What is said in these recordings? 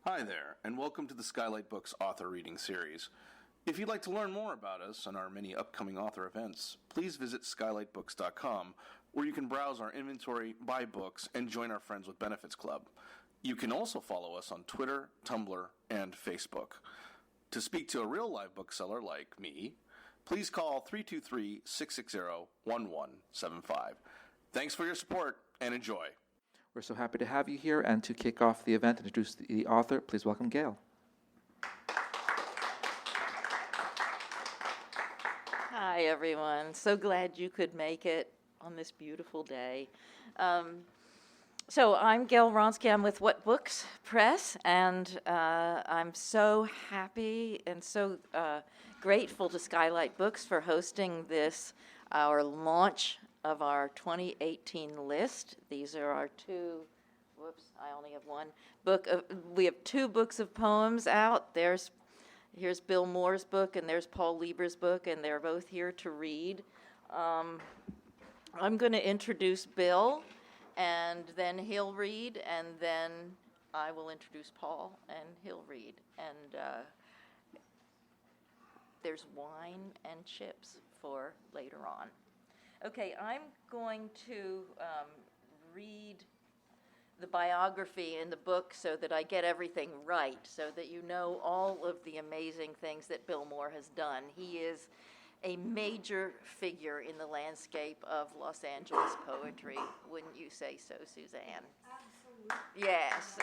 Hi there, and welcome to the Skylight Books author reading series. If you'd like to learn more about us and our many upcoming author events, please visit skylightbooks.com, where you can browse our inventory, buy books, and join our Friends with Benefits Club. You can also follow us on Twitter, Tumblr, and Facebook. To speak to a real live bookseller like me, please call 323-660-1175. Thanks for your support, and enjoy. We're so happy to have you here, and to kick off the event and introduce the author, please welcome Gail. Hi, everyone. So glad you could make it on this beautiful day. So I'm Gail Wronski. I'm with What Books Press, and I'm so happy and so grateful to Skylight Books for hosting this, our launch of our 2018 list. These are our two, I only have one book. We have two books of poems out. Here's Bill Mohr's book, and there's Paul Lieber's book, and they're both here to read. I'm going to introduce Bill, and then he'll read, and then I will introduce Paul, and he'll read. And there's wine and chips for later on. Okay, I'm going to read the biography in the book so that I get everything right, so that you know all of the amazing things that Bill Mohr has done. He is a major figure in the landscape of Los Angeles poetry. Wouldn't you say so, Suzanne? Absolutely. Yes.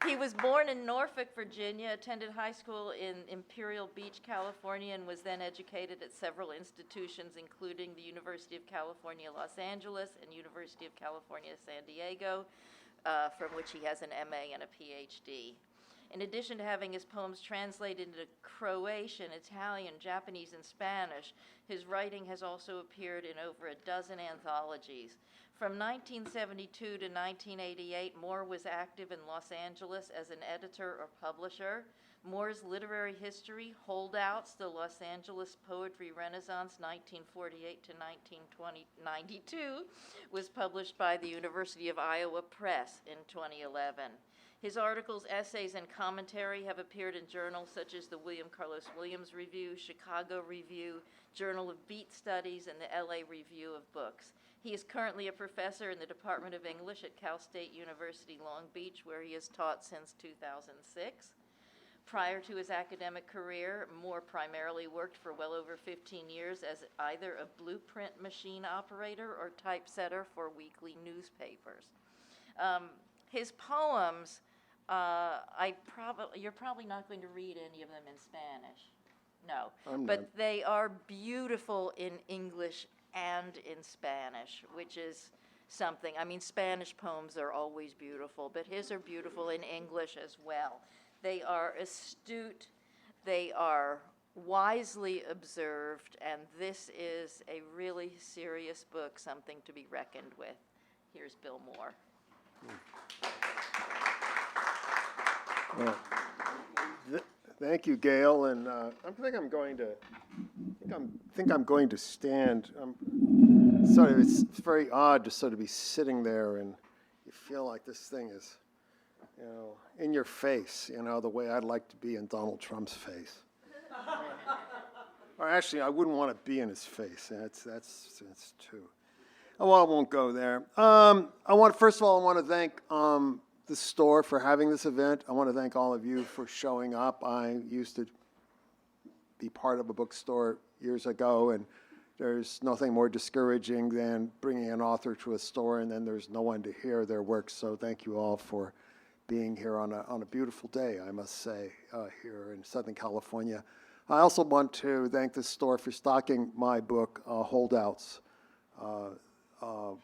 He was born in Norfolk, Virginia, attended high school in Imperial Beach, California, and was then educated at several institutions, including the University of California, Los Angeles, and University of California, San Diego, from which he has an MA and a PhD. In addition to having his poems translated into Croatian, Italian, Japanese, and Spanish, his writing has also appeared in over a dozen anthologies. From 1972 to 1988, Mohr was active in Los Angeles as an editor or publisher. Mohr's literary history, Holdouts, the Los Angeles Poetry Renaissance, 1948 to 1992, was published by the University of Iowa Press in 2011. His articles, essays, and commentary have appeared in journals such as the William Carlos Williams Review, Chicago Review, Journal of Beat Studies, and the LA Review of Books. He is currently a professor in the Department of English at Cal State University, Long Beach, where he has taught since 2006. Prior to his academic career, Mohr primarily worked for well over 15 years as either a blueprint machine operator or typesetter for weekly newspapers. His poems, you're probably not going to read any of them in Spanish. No, but they are beautiful in English and in Spanish, which is something. I mean, Spanish poems are always beautiful, but his are beautiful in English as well. They are astute, they are wisely observed, and this is a really serious book, something to be reckoned with. Here's Bill Mohr. Well, thank you, Gail, and I think I'm going to stand. It's very odd to sort of be sitting there and you feel like this thing is, in your face, the way I'd like to be in Donald Trump's face. Or actually, I wouldn't want to be in his face. That's too. Well, I won't go there. First of all, I want to thank the store for having this event. I want to thank all of you for showing up. I used to be part of a bookstore years ago, and there's nothing more discouraging than bringing an author to a store and then there's no one to hear their work. So thank you all for being here on a beautiful day, I must say, here in Southern California. I also want to thank the store for stocking my book, Holdouts,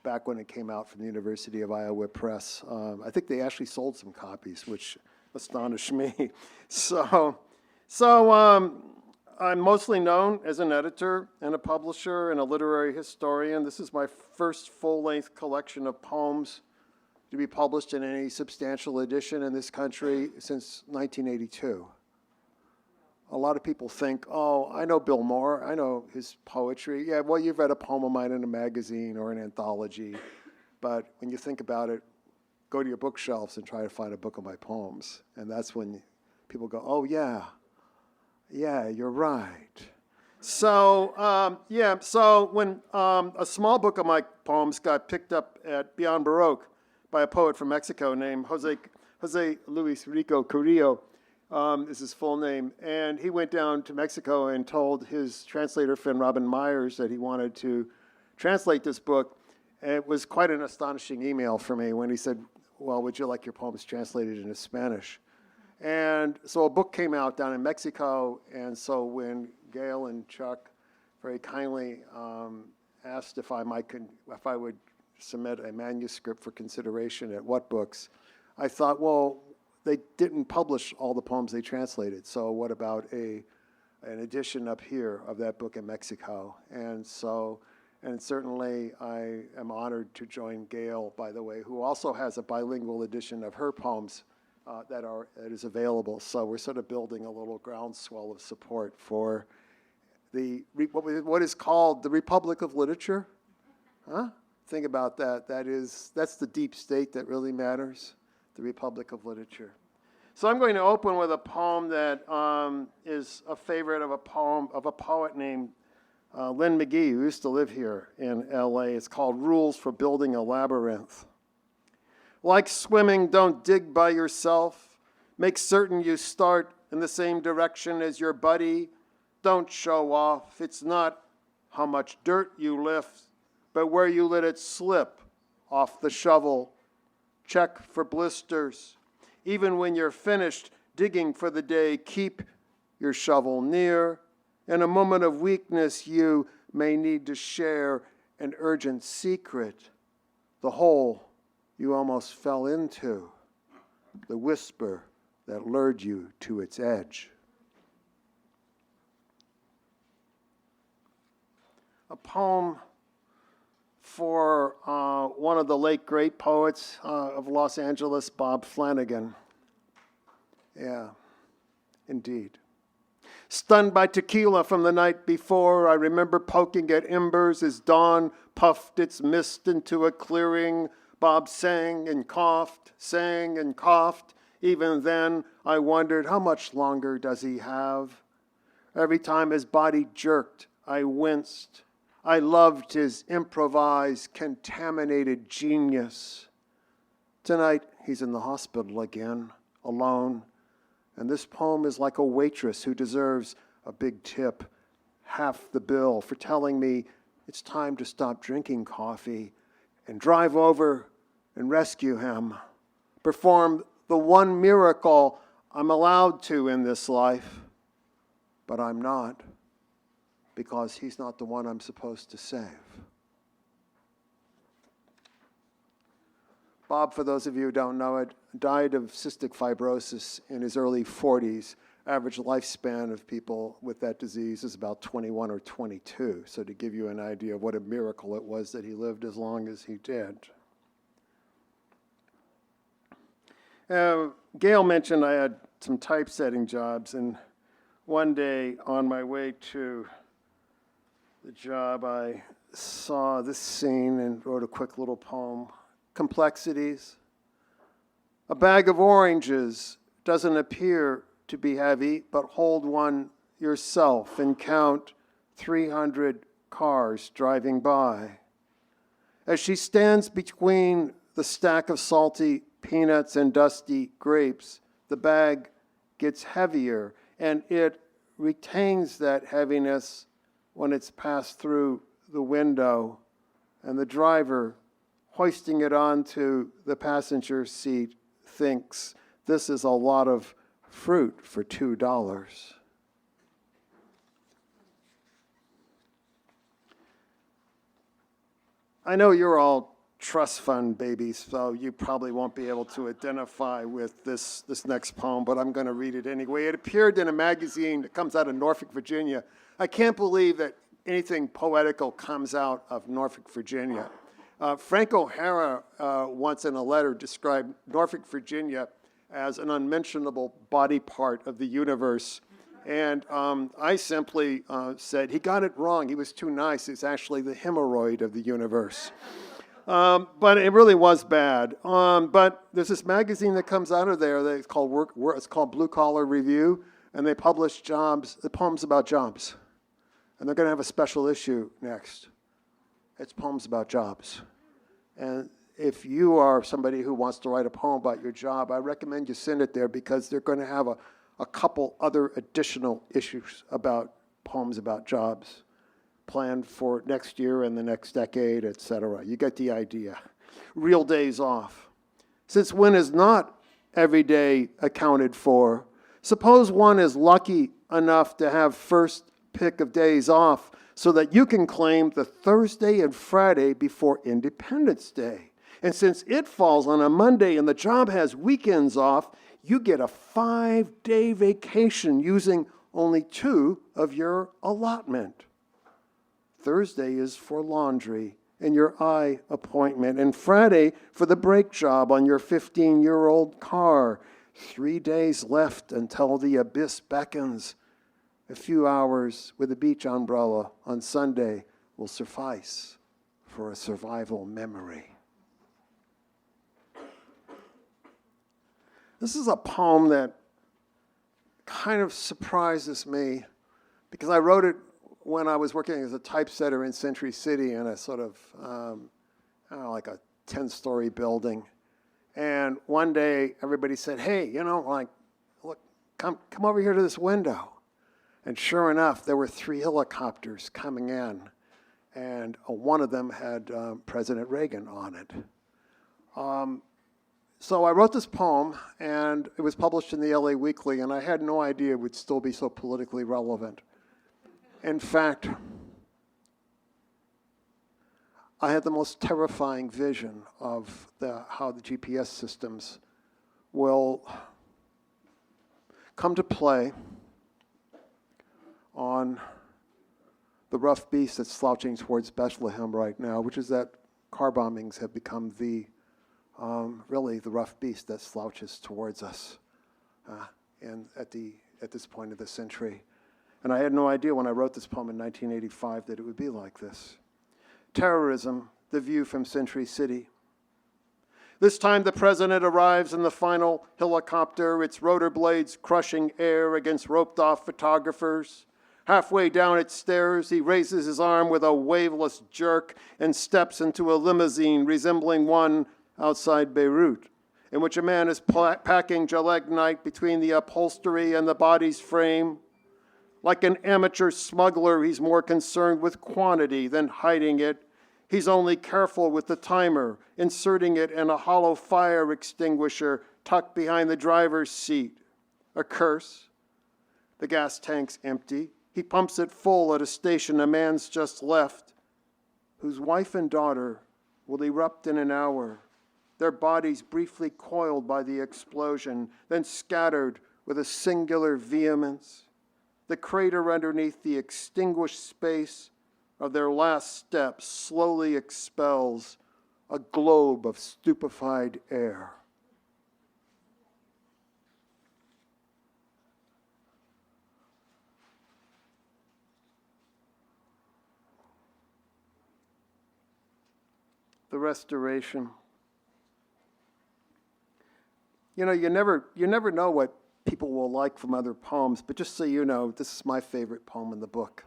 back when it came out from the University of Iowa Press. I think they actually sold some copies, which astonished me. So I'm mostly known as an editor and a publisher and a literary historian. This is my first full-length collection of poems to be published in any substantial edition in this country since 1982. A lot of people think, oh, I know Bill Mohr, I know his poetry. Yeah, well, you've read a poem of mine in a magazine or an anthology. But when you think about it, go to your bookshelves and try to find a book of my poems. And that's when people go, oh, yeah, you're right. So, so when a small book of my poems got picked up at Beyond Baroque by a poet from Mexico named Jose Luis Rico Carrillo, is his full name, and he went down to Mexico and told his translator friend Robin Myers that he wanted to translate this book. And it was quite an astonishing email for me when he said, well, would you like your poems translated into Spanish? And so a book came out down in Mexico, and so when Gail and Chuck very kindly asked if I would submit a manuscript for consideration at What Books, I thought, well, they didn't publish all the poems they translated, so what about an edition up here of that book in Mexico? And certainly I am honored to join Gail, by the way, who also has a bilingual edition of her poems that is available. So we're sort of building a little groundswell of support for what is called the Republic of Literature. Huh? Think about that. That's the deep state that really matters, the Republic of Literature. So I'm going to open with a poem that is a favorite of a poet named Lynn McGee, who used to live here in LA. It's called Rules for Building a Labyrinth. Like swimming, don't dig by yourself. Make certain you start in the same direction as your buddy. Don't show off. It's not how much dirt you lift, but where you let it slip off the shovel. Check for blisters. Even when you're finished digging for the day, keep your shovel near. In a moment of weakness, you may need to share an urgent secret. The hole you almost fell into, the whisper that lured you to its edge. A poem for one of the late great poets of Los Angeles, Bob Flanagan. Yeah, indeed. Stunned by tequila from the night before, I remember poking at embers as dawn puffed its mist into a clearing. Bob sang and coughed. Even then, I wondered, how much longer does he have? Every time his body jerked, I winced. I loved his improvised, contaminated genius. Tonight, he's in the hospital again, alone. And this poem is like a waitress who deserves a big tip, half the bill, for telling me it's time to stop drinking coffee and drive over and rescue him, perform the one miracle I'm allowed to in this life, but I'm not, because he's not the one I'm supposed to save. Bob, for those of you who don't know it, died of cystic fibrosis in his early 40s. Average lifespan of people with that disease is about 21 or 22. So to give you an idea of what a miracle it was that he lived as long as he did. Gail mentioned I had some typesetting jobs, and one day on my way to the job, I saw this scene and wrote a quick little poem. Complexities. A bag of oranges doesn't appear to be heavy, but hold one yourself and count 300 cars driving by. As she stands between the stack of salty peanuts and dusty grapes, the bag gets heavier, and it retains that heaviness when it's passed through the window, and the driver, hoisting it onto the passenger seat, thinks, this is a lot of fruit for $2. I know you're all trust fund babies, so you probably won't be able to identify with this next poem, but I'm going to read it anyway. It appeared in a magazine that comes out of Norfolk, Virginia. I can't believe that anything poetical comes out of Norfolk, Virginia. Frank O'Hara once in a letter described Norfolk, Virginia as an unmentionable body part of the universe. And I simply said, he got it wrong. He was too nice. It's actually the hemorrhoid of the universe. But it really was bad. But there's this magazine that comes out of there that's called it's called Blue Collar Review, and they publish poems about jobs. And they're going to have a special issue next. It's poems about jobs. And if you are somebody who wants to write a poem about your job, I recommend you send it there because they're going to have a couple other additional issues about poems about jobs planned for next year and the next decade, etc. You get the idea. Real days off. Since when is not every day accounted for, suppose one is lucky enough to have first pick of days off so that you can claim the Thursday and Friday before Independence Day. And since it falls on a Monday and the job has weekends off, you get a 5-day vacation using only 2 of your allotment. Thursday is for laundry and your eye appointment, and Friday for the brake job on your 15-year-old car. 3 days left until the abyss beckons. A few hours with a beach umbrella on Sunday will suffice for a survival memory. This is a poem that kind of surprises me because I wrote it when I was working as a typesetter in Century City in a sort of, like a 10-story building. And one day everybody said, hey, look, come over here to this window. And sure enough, there were 3 helicopters coming in, and one of them had President Reagan on it. So I wrote this poem, and it was published in the LA Weekly, and I had no idea it would still be so politically relevant. In fact, I had the most terrifying vision of how the GPS systems will come to play on the rough beast that's slouching towards Bethlehem right now, which is that car bombings have become really the rough beast that slouches towards us at this point of the century. And I had no idea when I wrote this poem in 1985 that it would be like this. Terrorism, the view from Century City. This time the president arrives in the final helicopter, its rotor blades crushing air against roped-off photographers. Halfway down its stairs, he raises his arm with a waveless jerk and steps into a limousine resembling one outside Beirut, in which a man is packing gelignite between the upholstery and the body's frame. Like an amateur smuggler, he's more concerned with quantity than hiding it. He's only careful with the timer, inserting it in a hollow fire extinguisher tucked behind the driver's seat. A curse. The gas tank's empty. He pumps it full at a station a man's just left, whose wife and daughter will erupt in an hour, their bodies briefly coiled by the explosion, then scattered with a singular vehemence. The crater underneath the extinguished space of their last step slowly expels a globe of stupefied air. The restoration. You never know what people will like from other poems, but just so you know, this is my favorite poem in the book.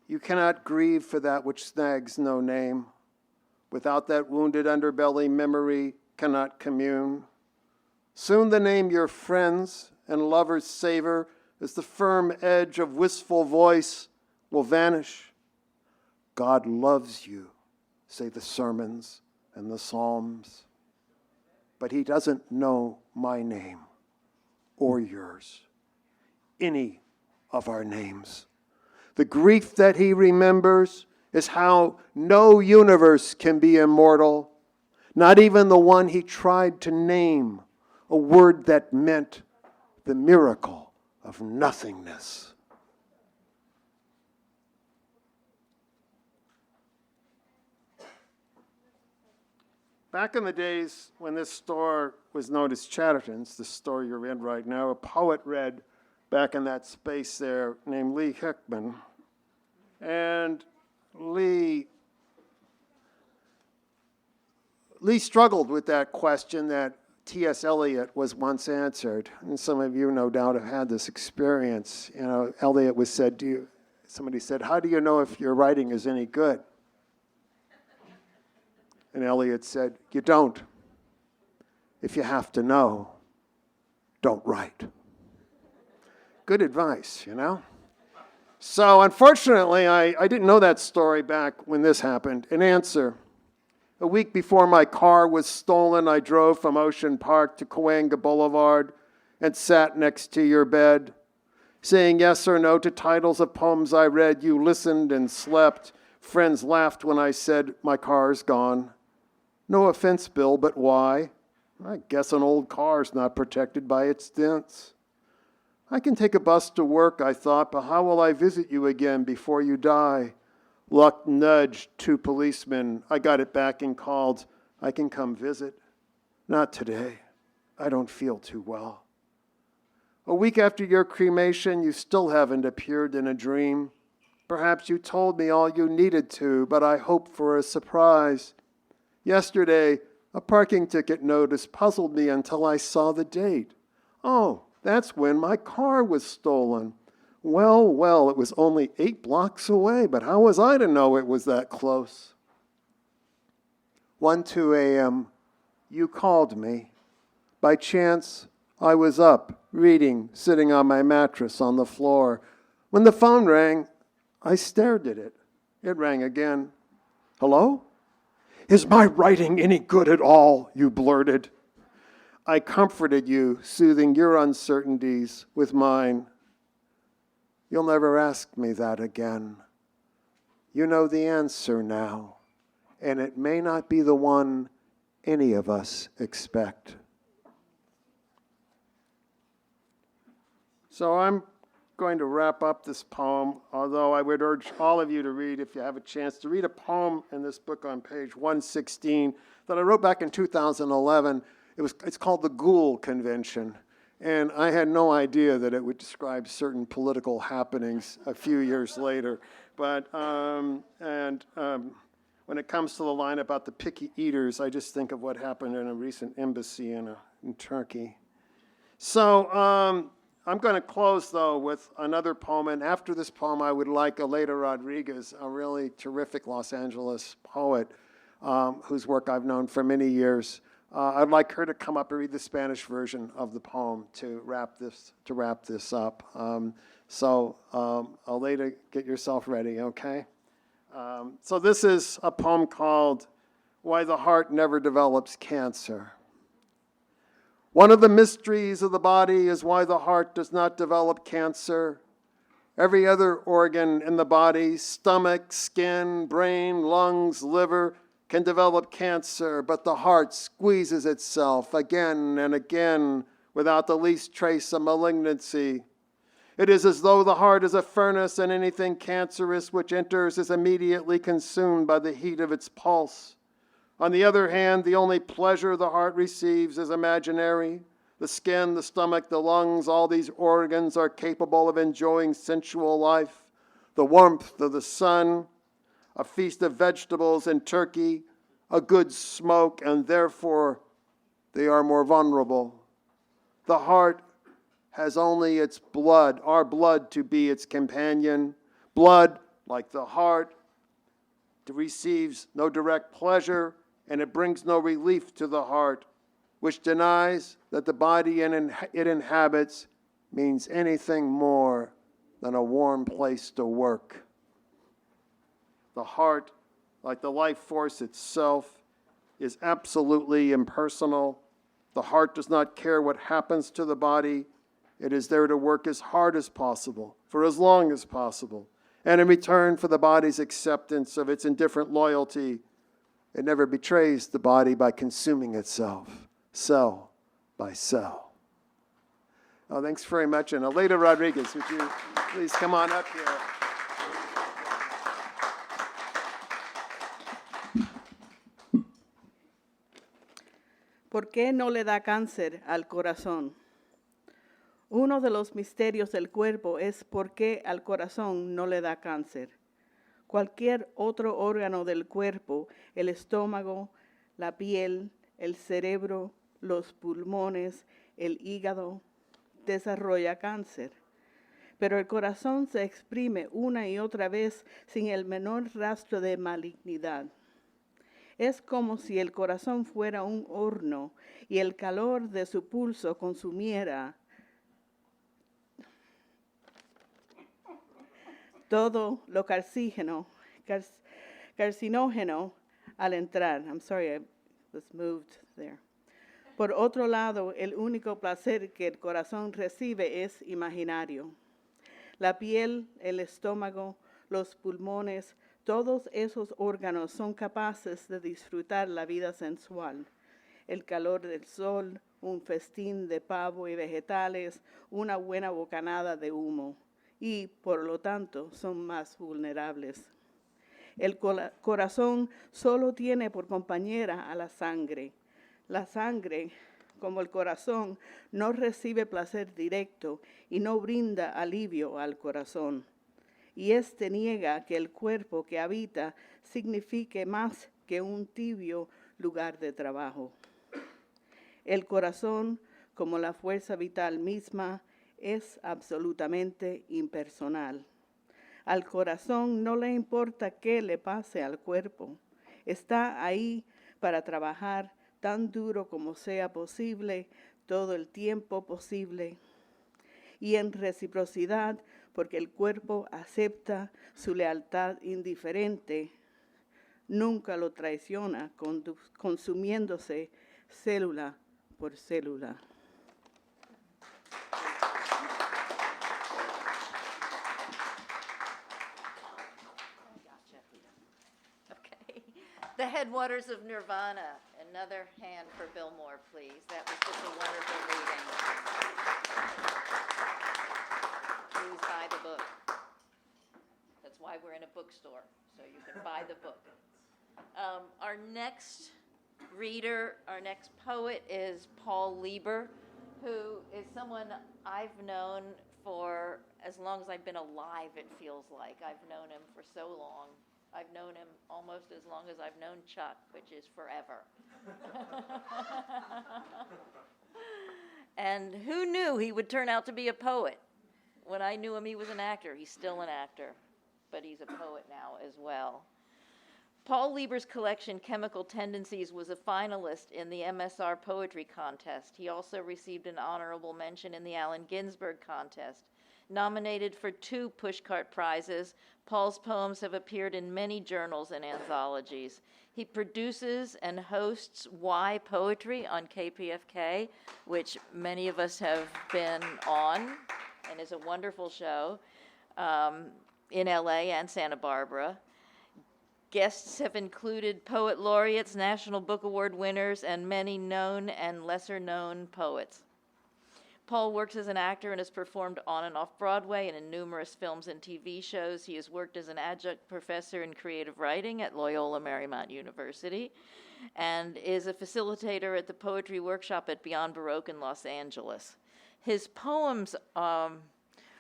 You cannot grieve for that which snags no name. Without that wounded underbelly, memory cannot commune. Soon the name your friends and lovers savor as the firm edge of wistful voice will vanish. God loves you, say the sermons and the psalms. But he doesn't know my name or yours, any of our names. The grief that he remembers is how no universe can be immortal, not even the one he tried to name, a word that meant the miracle of nothingness. Back in the days when this store was known as Chatterton's, the store you're in right now, a poet read back in that space there named Lee Hickman. And Lee Lee struggled with that question that T.S. Eliot was once answered. And some of you, no doubt, have had this experience. You know, Eliot was said, somebody said, how do you know if your writing is any good? And Eliot said, you don't. If you have to know, don't write. Good advice, you know? So unfortunately, I didn't know that story back when this happened. An answer. A week before my car was stolen, I drove from Ocean Park to Cahuenga Boulevard and sat next to your bed. Saying yes or no to titles of poems I read, you listened and slept. Friends laughed when I said, my car's gone. No offense, Bill, but why? I guess an old car's not protected by its dents. I can take a bus to work, I thought, but how will I visit you again before you die? Luck nudged 2 policemen. I got it back and called. I can come visit. Not today. I don't feel too well. A week after your cremation, you still haven't appeared in a dream. Perhaps you told me all you needed to, but I hoped for a surprise. Yesterday, a parking ticket notice puzzled me until I saw the date. Oh, that's when my car was stolen. Well, it was only 8 blocks away, but how was I to know it was that close? 1:02 a.m., you called me. By chance, I was up, reading, sitting on my mattress on the floor. When the phone rang, I stared at it. It rang again. Hello? Is my writing any good at all? You blurted. I comforted you, soothing your uncertainties with mine. You'll never ask me that again. You know the answer now, and it may not be the one any of us expect. So I'm going to wrap up this poem, although I would urge all of you to read, if you have a chance, to read a poem in this book on page 116 that I wrote back in 2011. It's called The Ghoul Convention. And I had no idea that it would describe certain political happenings a few years later. But, when it comes to the line about the picky eaters, I just think of what happened in a recent embassy in Turkey. So I'm going to close, though, with another poem. And after this poem, I would like Aleida Rodriguez, a really terrific Los Angeles poet whose work I've known for many years. I'd like her to come up and read the Spanish version of the poem to wrap this up. So Aleida, get yourself ready, okay? So this is a poem called Why the Heart Never Develops Cancer. One of the mysteries of the body is why the heart does not develop cancer. Every other organ in the body, stomach, skin, brain, lungs, liver, can develop cancer, but the heart squeezes itself again and again without the least trace of malignancy. It is as though the heart is a furnace, and anything cancerous which enters is immediately consumed by the heat of its pulse. On the other hand, the only pleasure the heart receives is imaginary. The skin, the stomach, the lungs, all these organs are capable of enjoying sensual life, the warmth of the sun, a feast of vegetables and turkey, a good smoke, and therefore they are more vulnerable. The heart has only its blood, our blood, to be its companion. Blood, like the heart, receives no direct pleasure, and it brings no relief to the heart, which denies that the body it inhabits means anything more than a warm place to work. The heart, like the life force itself, is absolutely impersonal. The heart does not care what happens to the body. It is there to work as hard as possible, for as long as possible. And in return for the body's acceptance of its indifferent loyalty, it never betrays the body by consuming itself, cell by cell. Oh, thanks very much. And Aleida Rodriguez, would you please come on up here? ¿Por qué no le da cáncer al corazón? Uno de los misterios del cuerpo es por qué al corazón no le da cáncer. Cualquier otro órgano del cuerpo, el estómago, la piel, el cerebro, los pulmones, el hígado, desarrolla cáncer. Pero el corazón se exprime una y otra vez sin el menor rastro de malignidad. Es como si el corazón fuera un horno y el calor de su pulso consumiera todo lo carcinógeno al entrar. I'm sorry, I was moved there. Por otro lado, el único placer que el corazón recibe es imaginario. La piel, el estómago, los pulmones, todos esos órganos son capaces de disfrutar la vida sensual. El calor del sol, un festín de pavo y vegetales, una buena bocanada de humo. Y, por lo tanto, son más vulnerables. El corazón solo tiene por compañera a la sangre. La sangre, como el corazón, no recibe placer directo y no brinda alivio al corazón. Y éste niega que el cuerpo que habita signifique más que un tibio lugar de trabajo. El corazón, como la fuerza vital misma, es absolutamente impersonal. Al corazón no le importa qué le pase al cuerpo. Está ahí para trabajar tan duro como sea posible, todo el tiempo posible. Y en reciprocidad, porque el cuerpo acepta su lealtad indiferente, nunca lo traiciona consumiéndose célula por célula. Okay. The Headwaters of Nirvana. Another hand for Bill Mohr, please. That was just a wonderful reading. Please buy the book. That's why we're in a bookstore, so you can buy the book. Our next reader, our next poet is Paul Lieber, who is someone I've known for as long as I've been alive, it feels like. I've known him for so long. I've known him almost as long as I've known Chuck, which is forever. And who knew he would turn out to be a poet? When I knew him, he was an actor. He's still an actor, but he's a poet now as well. Paul Lieber's collection, Chemical Tendencies, was a finalist in the MSR Poetry Contest. He also received an honorable mention in the Allen Ginsberg Contest. Nominated for 2 Pushcart Prizes, Paul's poems have appeared in many journals and anthologies. He produces and hosts Why Poetry on KPFK, which many of us have been on, and is a wonderful show in LA and Santa Barbara. Guests have included poet laureates, National Book Award winners, and many known and lesser-known poets. Paul works as an actor and has performed on and off Broadway and in numerous films and TV shows. He has worked as an adjunct professor in creative writing at Loyola Marymount University and is a facilitator at the Poetry Workshop at Beyond Baroque in Los Angeles. His poems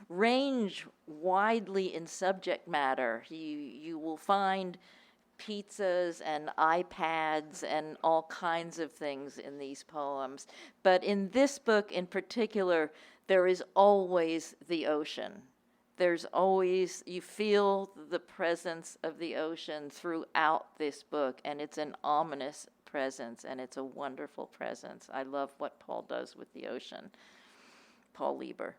range widely in subject matter. You will find pizzas and iPads and all kinds of things in these poems. But in this book in particular, there is always the ocean. There's always, you feel the presence of the ocean throughout this book, and it's an ominous presence, and it's a wonderful presence. I love what Paul does with the ocean. Paul Lieber.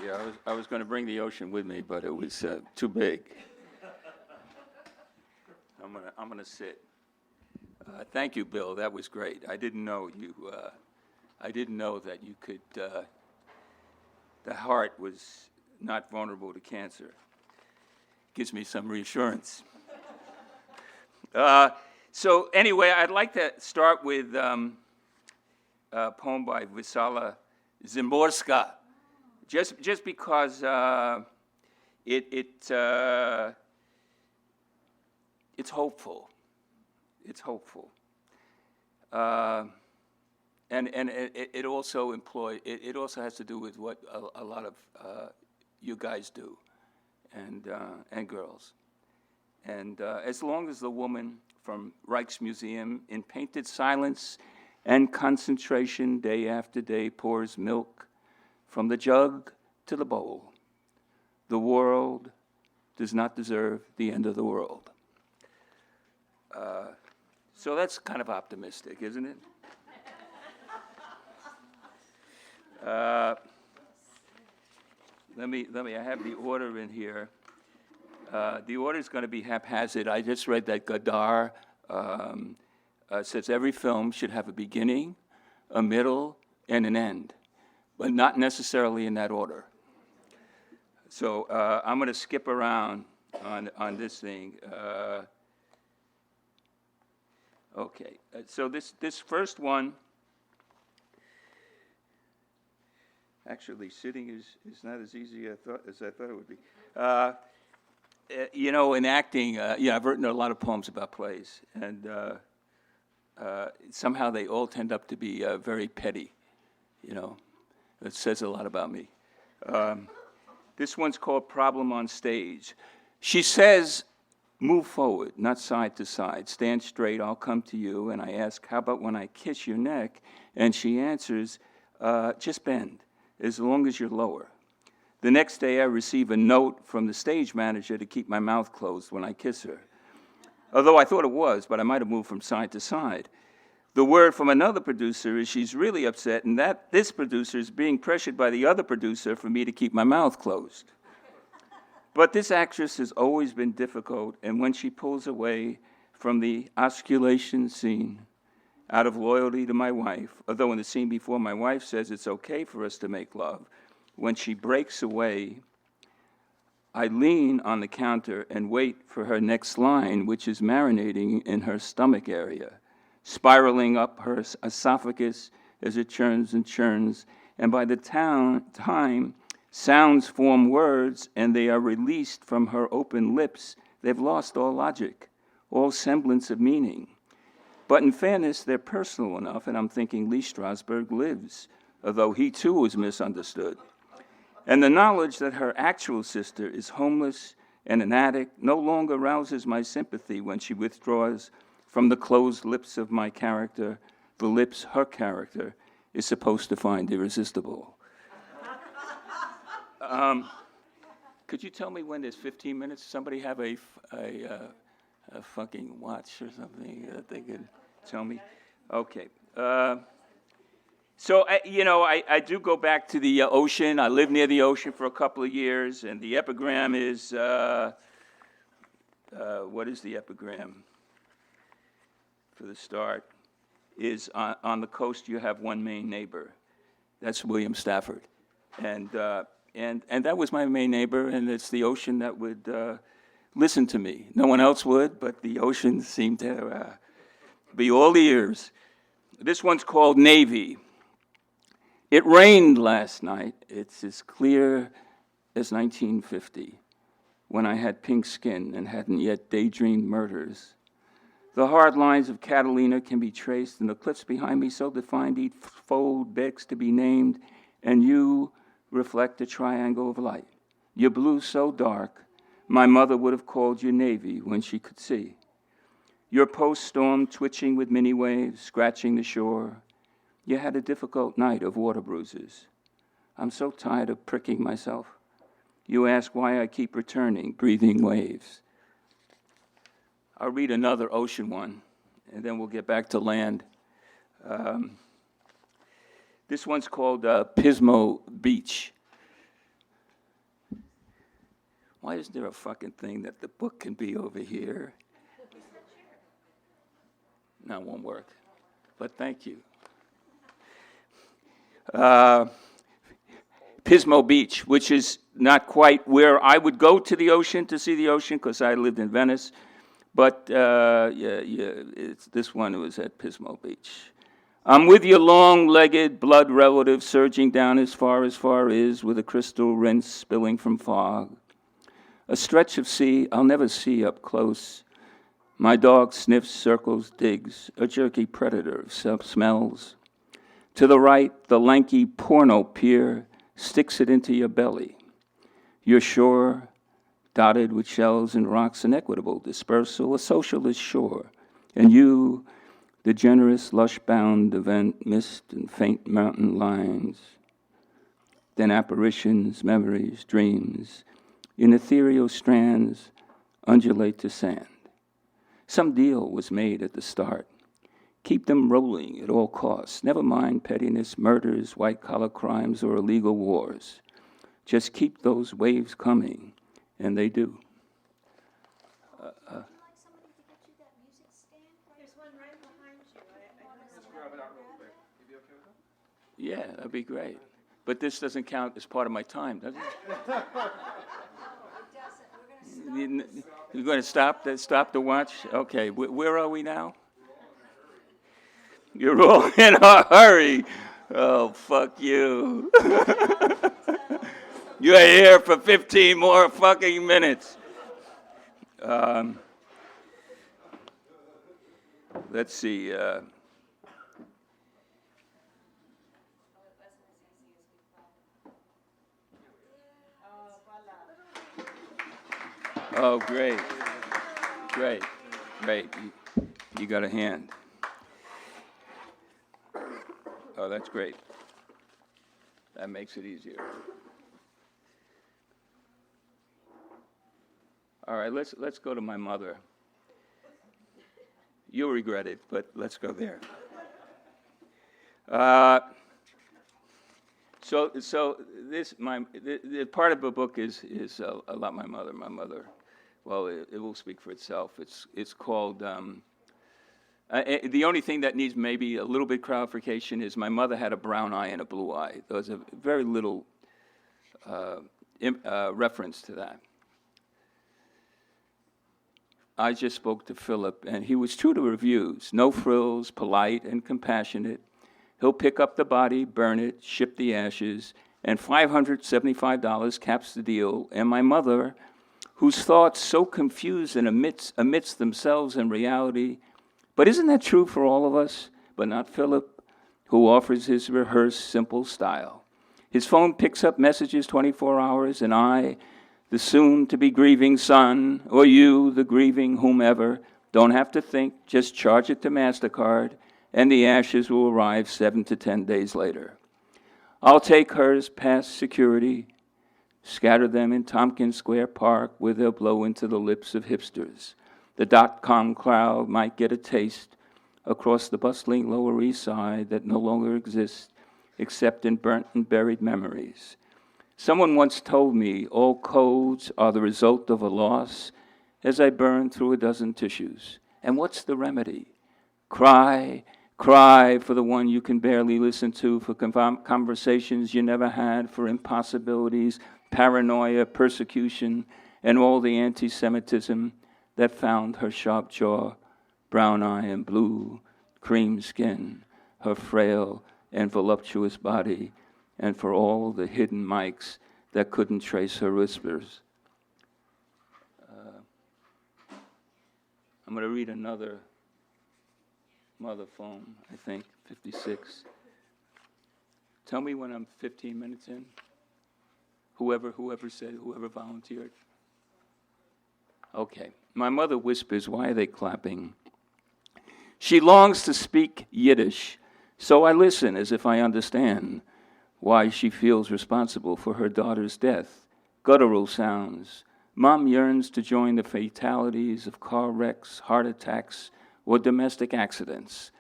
Yeah, I was going to bring the ocean with me, but it was too big. I'm gonna sit. Thank you, Bill. That was great. I didn't know you. I didn't know that you could. The heart was not vulnerable to cancer. Gives me some reassurance. So anyway, I'd like to start with a poem by Wisława Szymborska. Just because it's hopeful. It's hopeful. And it also it also has to do with what a lot of you guys do, and girls. And as long as the woman from Rijksmuseum, in painted silence and concentration, day after day, pours milk from the jug to the bowl, the world does not deserve the end of the world. So that's kind of optimistic, isn't it? Let me. I have the order in here. The order is going to be haphazard. I just read that Godard says every film should have a beginning, a middle, and an end, but not necessarily in that order. So I'm going to skip around on this thing. Okay, so this first one, actually sitting is not as easy as I thought it would be. You know, in acting, I've written a lot of poems about plays, and somehow they all tend up to be very petty. You know, it says a lot about me. This one's called Problem on Stage. She says, move forward, not side to side. Stand straight, I'll come to you. And I ask, how about when I kiss your neck? And she answers, just bend, as long as you're lower. The next day I receive a note from the stage manager to keep my mouth closed when I kiss her. Although I thought it was, but I might have moved from side to side. The word from another producer is she's really upset and that this producer is being pressured by the other producer for me to keep my mouth closed. But this actress has always been difficult, and when she pulls away from the osculation scene out of loyalty to my wife, although in the scene before my wife says it's okay for us to make love, when she breaks away, I lean on the counter and wait for her next line, which is marinating in her stomach area, spiraling up her esophagus as it churns and churns, and by the time sounds form words and they are released from her open lips, they've lost all logic, all semblance of meaning. But in fairness, they're personal enough, and I'm thinking Lee Strasberg lives, although he too was misunderstood. And the knowledge that her actual sister is homeless and an addict no longer rouses my sympathy when she withdraws from the closed lips of my character, the lips her character is supposed to find irresistible. Could you tell me when there's 15 minutes? Somebody have a fucking watch or something that they could tell me? Okay. So, I do go back to the ocean. I lived near the ocean for a couple of years, and the epigram is, what is the epigram? For the start, is on the coast you have one main neighbor. That's William Stafford. And that was my main neighbor, and it's the ocean that would listen to me. No one else would, but the ocean seemed to be all ears. This one's called Navy. It rained last night. It's as clear as 1950, when I had pink skin and hadn't yet daydreamed murders. The hard lines of Catalina can be traced, and the cliffs behind me so defined each fold begs to be named, and you reflect a triangle of light. Your blue so dark, my mother would have called you navy when she could see. Your post-storm twitching with mini waves, scratching the shore. You had a difficult night of water bruises. I'm so tired of pricking myself. You ask why I keep returning, breathing waves. I'll read another ocean one, and then we'll get back to land. This one's called Pismo Beach. Why isn't there a fucking thing that the book can be over here? No, it won't work. But thank you. Pismo Beach, which is not quite where I would go to the ocean to see the ocean, because I lived in Venice. But this one was at Pismo Beach. I'm with your long-legged blood relative surging down as far is, with a crystal rinse spilling from fog. A stretch of sea I'll never see up close. My dog sniffs, circles, digs, a jerky predator of smells. To the right, the lanky porno pier sticks it into your belly. Your shore, dotted with shells and rocks, inequitable dispersal, a socialist shore. And you, the generous, lush-bound event, mist and faint mountain lines, then apparitions, memories, dreams, in ethereal strands, undulate to sand. Some deal was made at the start. Keep them rolling at all costs. Never mind pettiness, murders, white-collar crimes, or illegal wars. Just keep those waves coming, and they do. Yeah, that'd be great. But this doesn't count as part of my time, does it? You're going to stop the watch? Okay, where are we now? You're all in a hurry. Oh, fuck you. You're here for 15 more fucking minutes. Let's see. Oh, great. Great. You got a hand. Oh, that's great. That makes it easier. All right, let's go to my mother. You'll regret it, but let's go there. So this the part of the book is a lot my mother. My mother, well, it will speak for itself. It's called. The only thing that needs maybe a little bit clarification is my mother had a brown eye and a blue eye. There was a very little reference to that. I just spoke to Philip, and he was true to reviews. No frills, polite and compassionate. He'll pick up the body, burn it, ship the ashes, and $575 caps the deal. And my mother, whose thoughts so confused and amidst themselves and reality. But isn't that true for all of us? But not Philip, who offers his rehearsed, simple style. His phone picks up messages 24 hours, and I, the soon-to-be grieving son, or you, the grieving whomever, don't have to think, just charge it to MasterCard, and the ashes will arrive 7 to 10 days later. I'll take hers past security, scatter them in Tompkins Square Park, where they'll blow into the lips of hipsters. The dot-com crowd might get a taste across the bustling Lower East Side that no longer exists except in burnt and buried memories. Someone once told me all codes are the result of a loss as I burn through a dozen tissues. And what's the remedy? Cry, cry for the one you can barely listen to, for conversations you never had, for impossibilities, paranoia, persecution, and all the anti-Semitism that found her sharp jaw, brown eye and blue, cream skin, her frail and voluptuous body, and for all the hidden mics that couldn't trace her whispers. I'm going to read another mother phone, I think, 56. Tell me when I'm 15 minutes in. Whoever volunteered. Okay. My mother whispers, why are they clapping? She longs to speak Yiddish, so I listen as if I understand why she feels responsible for her daughter's death. Guttural sounds. Mom yearns to join the fatalities of car wrecks, heart attacks, or domestic accidents,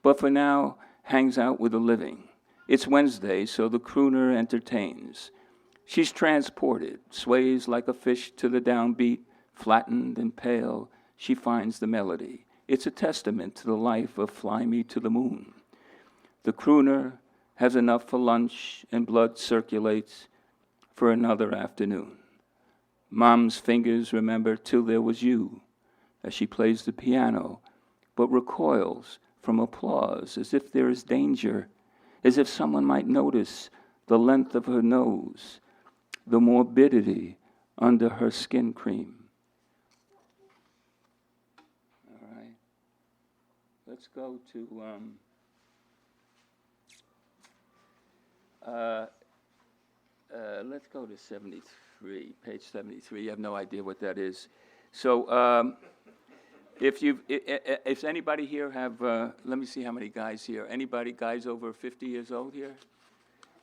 but for now hangs out with the living. It's Wednesday, so the crooner entertains. She's transported, sways like a fish to the downbeat, flattened and pale, she finds the melody. It's a testament to the life of Fly Me to the Moon. The crooner has enough for lunch, and blood circulates for another afternoon. Mom's fingers remember Till There Was You as she plays the piano, but recoils from applause as if there is danger, as if someone might notice the length of her nose, the morbidity under her skin cream. All right. Let's go to let's go to 73, page 73. You have no idea what that is. So if anybody here have, let me see how many guys here. Anybody, guys over 50 years old here?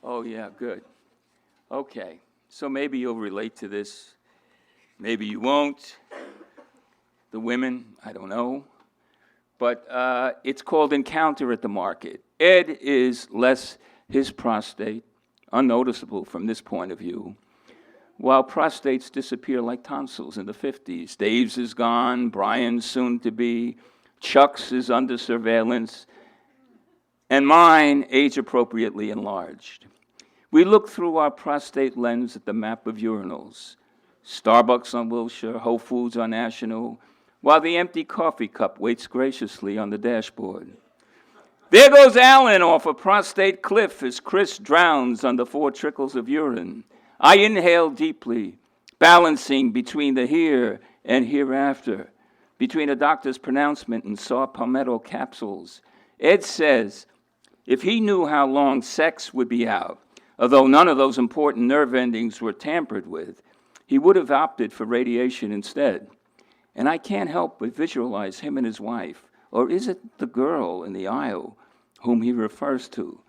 Oh, yeah, good. Okay, so maybe you'll relate to this. Maybe you won't. The women, I don't know. But it's called Encounter at the Market. Ed is less his prostate, unnoticeable from this point of view, while prostates disappear like tonsils in the 50s. Dave's is gone, Brian's soon to be, Chuck's is under surveillance, and mine age-appropriately enlarged. We look through our prostate lens at the map of urinals, Starbucks on Wilshire, Whole Foods on National, while the empty coffee cup waits graciously on the dashboard. There goes Alan off a prostate cliff as Chris drowns under 4 trickles of urine. I inhale deeply, balancing between the here and hereafter, between a doctor's pronouncement and saw palmetto capsules. Ed says if he knew how long sex would be out, although none of those important nerve endings were tampered with, he would have opted for radiation instead. And I can't help but visualize him and his wife, or is it the girl in the aisle whom he refers to,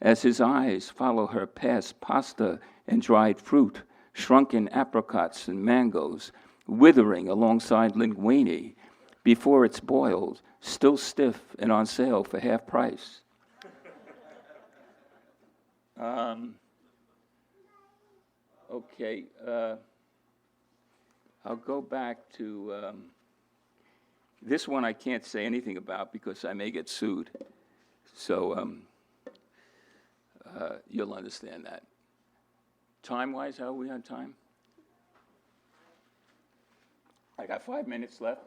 as his eyes follow her past pasta and dried fruit, shrunken apricots and mangoes, withering alongside linguine before it's boiled, still stiff and on sale for half price. Okay, I'll go back to this one. I can't say anything about because I may get sued. So you'll understand that. Time-wise, how are we on time? I got 5 minutes left.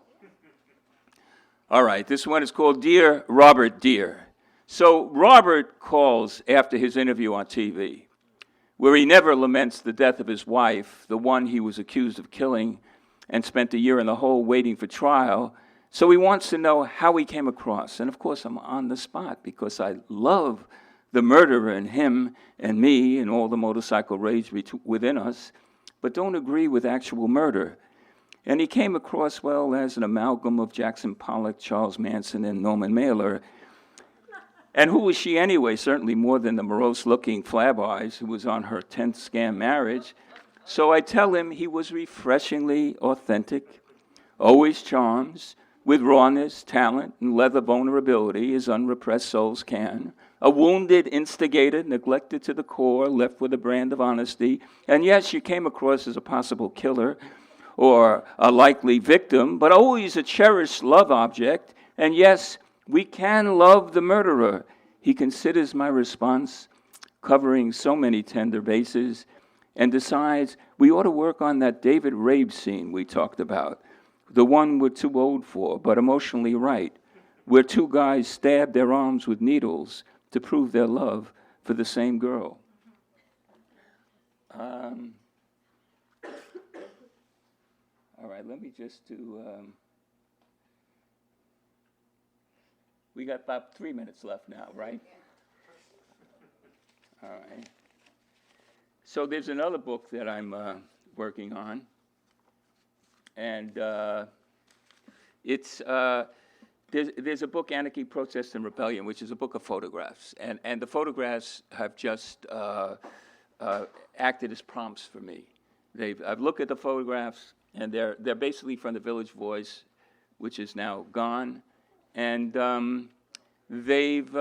All right, this one is called Dear Robert Dear. So Robert calls after his interview on TV, where he never laments the death of his wife, the one he was accused of killing, and spent a year in the hole waiting for trial. So he wants to know how he came across. And of course, I'm on the spot because I love the murderer in him and me and all the motorcycle rage within us, but don't agree with actual murder. And he came across, well, as an amalgam of Jackson Pollock, Charles Manson, and Norman Mailer. And who was she anyway? Certainly more than the morose-looking flab eyes who was on her 10th scam marriage. So I tell him he was refreshingly authentic, always charms, with rawness, talent, and leather vulnerability as unrepressed souls can. A wounded instigator, neglected to the core, left with a brand of honesty. And yes, you came across as a possible killer or a likely victim, but always a cherished love object. And yes, we can love the murderer. He considers my response, covering so many tender bases, and decides we ought to work on that David Rabe scene we talked about, the one we're too old for, but emotionally right, where 2 guys stab their arms with needles to prove their love for the same girl. All right, let me just do... we got about 3 minutes left now, right? All right. So there's another book that I'm working on, and it's there's a book, Anarchy, Protest, and Rebellion, which is a book of photographs, and the photographs have just acted as prompts for me. I've looked at the photographs, and they're basically from the Village Voice, which is now gone, and they've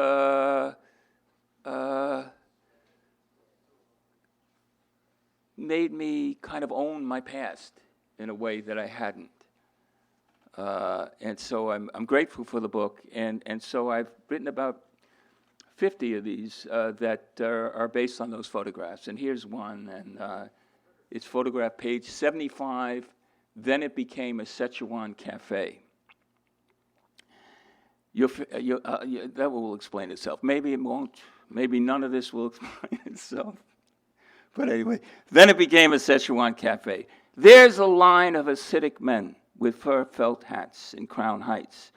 made me kind of own my past in a way that I hadn't. And so I'm grateful for the book, and so I've written about 50 of these that are based on those photographs. And here's one, and it's photograph page 75. Then it became a Szechuan cafe. That will explain itself. Maybe it won't. Maybe none of this will explain itself. But anyway, then it became a Szechuan cafe. There's a line of Hasidic men with fur felt hats in Crown Heights,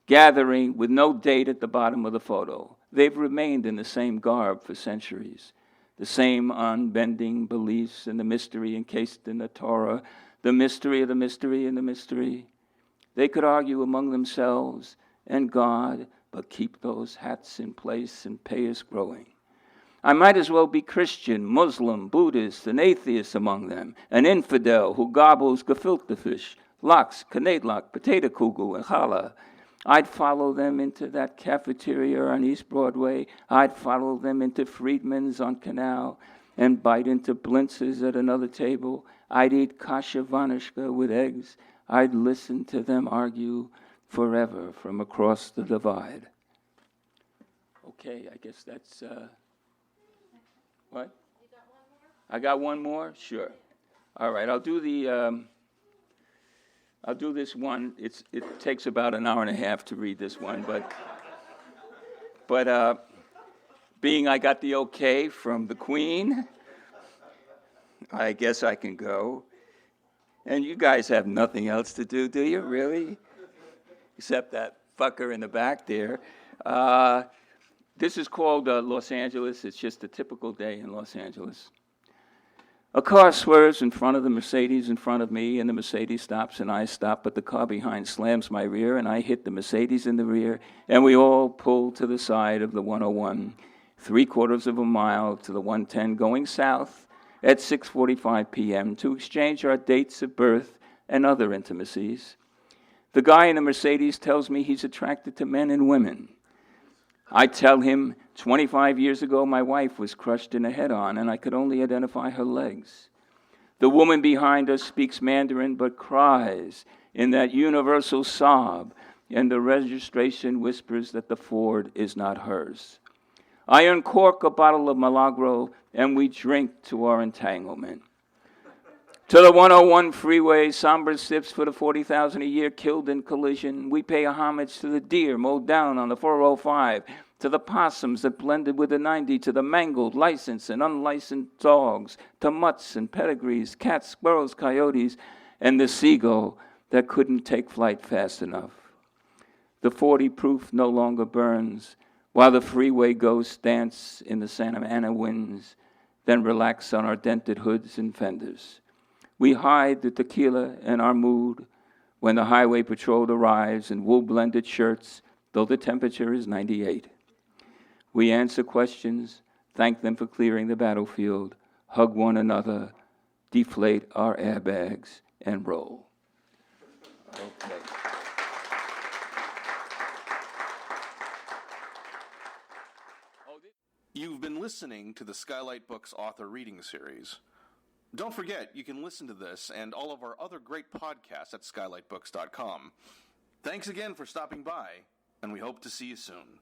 gathering with no date at the bottom of the photo. They've remained in the same garb for centuries. the same unbending beliefs in the mystery encased in the Torah, the mystery of the mystery and the mystery. They could argue among themselves and God, but keep those hats in place and pay us growing. I might as well be Christian, Muslim, Buddhist, an atheist among them, an infidel who gobbles gefilte fish, lachs, knedlach, potato kugel, and challah. I'd follow them into that cafeteria on East Broadway. I'd follow them into Friedman's on Canal and bite into blintzes at another table. I'd eat kasha vanishka with eggs. I'd listen to them argue forever from across the divide. Okay, I guess that's, what? You got one more? I got one more? Sure. All right, I'll do this one. It takes about an hour and a half to read this one, but being I got the okay from the Queen, I guess I can go. And you guys have nothing else to do you, really? Except that fucker in the back there. This is called Los Angeles. It's just a typical day in Los Angeles. A car swerves in front of the Mercedes in front of me, and the Mercedes stops, and I stop, but the car behind slams my rear, and I hit the Mercedes in the rear, and we all pull to the side of the 101, 3/4 of a mile to the 110, going south at 6:45 p.m. to exchange our dates of birth and other intimacies. The guy in the Mercedes tells me he's attracted to men and women. I tell him 25 years ago my wife was crushed in a head-on and I could only identify her legs. The woman behind us speaks Mandarin but cries in that universal sob, and the registration whispers that the Ford is not hers. I uncork a bottle of Milagro and we drink to our entanglement. To the 101 freeway, somber sips for the 40,000 a year killed in collision. We pay homage to the deer mowed down on the 405, to the possums that blended with the 90, to the mangled, licensed, and unlicensed dogs, to mutts and pedigrees, cats, squirrels, coyotes, and the seagull that couldn't take flight fast enough. The 40 proof no longer burns, while the freeway ghosts dance in the Santa Ana winds, then relax on our dented hoods and fenders. We hide the tequila and our mood when the highway patrol arrives in wool-blended shirts, though the temperature is 98. We answer questions, thank them for clearing the battlefield, hug one another, deflate our airbags, and roll. Okay. You've been listening to the Skylight Books author reading series. Don't forget, you can listen to this and all of our other great podcasts at skylightbooks.com. Thanks again for stopping by, and we hope to see you soon.